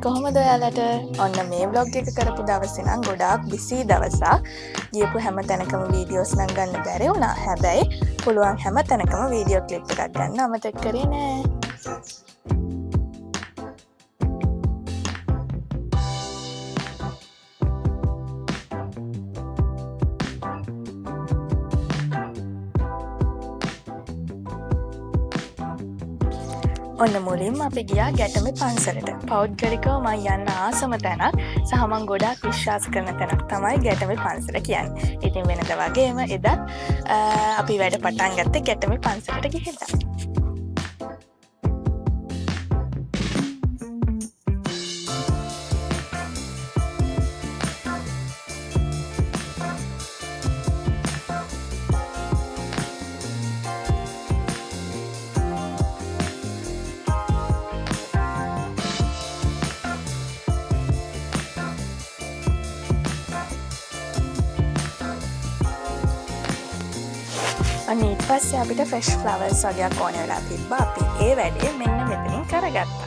කොහොමද ඔයාලට? ඔන්න මේ vlog එක කරපු දවසේ නම් ගොඩාක් busy දවසක්. ගියපු හැම තැනකම වීඩියෝස් නම් ගන්න බැරි වුණා. හැබැයි පුළුවන් හැම තැනකම වීඩියෝ ක්ලිප් එකක් ගන්න අමතක කරේ නෑ. ඔන්න මුලින්ම අපි ගියා ගැටමේ පන්සලට. පෞද්ගලිකව මම යන්න ආසම තැනක් සහ මම ගොඩාක් විශ්වාස කරන තැනක් තමයි ගැටමේ පන්සල කියන්නේ. ඉතින් වෙනද වගේම එදත් අපි වැඩ පටන් ගත්තේ ගැටමේ පන්සලට ගිහිල්ලා. අන්න ඊට පස්සේ අපිට ෆ්‍රෙෂ් ෆ්ලවර්ස් වගේක් ඕන වෙලා තිබ්බා. අපි ඒ වැඩේ මෙන්න මෙතනින් කරගත්තා.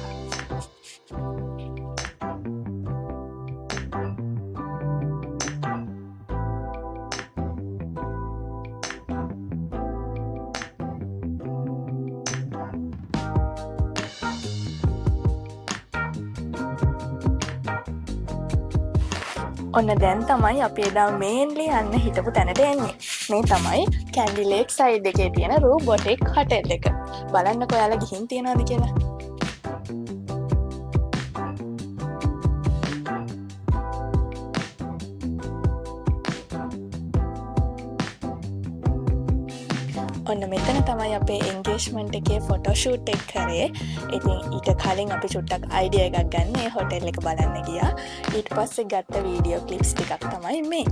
ඔන්න දැන් තමයි අපි එදා මේන්ලි යන්න හිටපු තැනට එන්නේ. මේ තමයි කැන්ඩි ලේක් සයිඩ් එකේ තියෙන රෝබොටික් හොටෙල් එක. බලන්නකෝ ඔයාලා ගිහින් තියනවද කියලා. ඔන්න මෙතන තමයි අපේ එන්ගේජ්මන්ට් එකේ ෆොටෝෂූට් එක කරේ. ඉතින් ඊට කලින් අපි චුට්ටක් අයිඩියා එකක් ගන්න මේ හොටෙල් එක බලන්න ගියා. ඊට පස්සේ ගත්ත වීඩියෝ ක්ලිප්ස් ටිකක් තමයි මේ.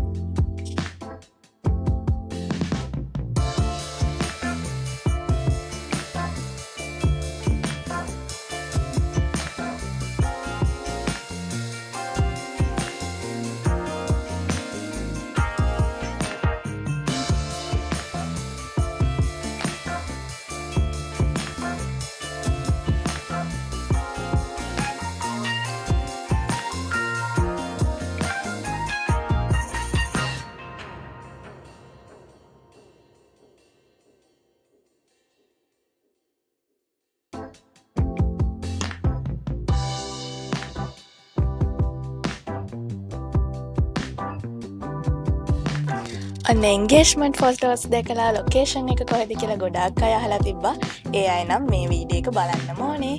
අන්න එන්ගේජ්මන්ට් ෆොටෝස් දැකලා ලොකේෂන් එක කොහෙද කියලා ගොඩාක් අය අහලා තිබ්බා. ඒ අය නම් මේ වීඩියෝ එක බලන්නම ඕනේ.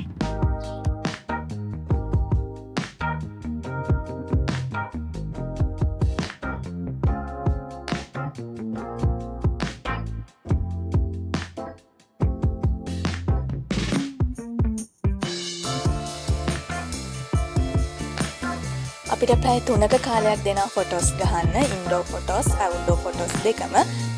අපිට පැය 3ක කාලයක් දෙනවා ෆොටෝස් ගහන්න. ඉන්ඩෝර් ෆොටෝස්, අවුට්ඩෝර් ෆොටෝස් දෙකම.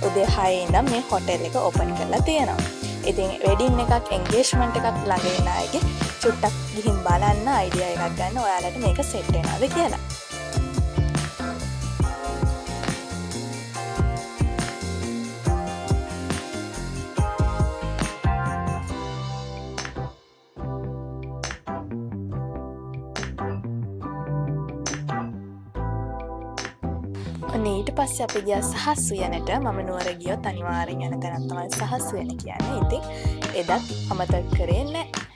උදේ 6 ඉඳන් මේ හොටෙල් එක ඕපන් කරලා තියෙනවා. ඉතින් වෙඩින් එකක්, එන්ගේජ්මන්ට් එකක් ළඟ එන අයගේ චුට්ටක් ගිහින් බලන්න අයිඩියා එකක් ගන්න ඔයාලට මේක සෙට් වෙනවද කියලා. ඔන්න ඊට පස්සේ අපි ගියා සහස් උයනට. මම නුවර ගියොත් අනිවාර්යෙන් යන තැනක් තමයි සහස් උයන කියන්නේ. ඉතින් එදත් අමතක කරේ නැහැ.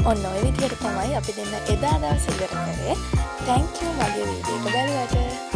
ඔන්න ඔය විදිහට තමයි අපි දෙන්න එදා දවස් ඉවර කරේ. Thank you මගේ වීඩියෝ එක බලුවට.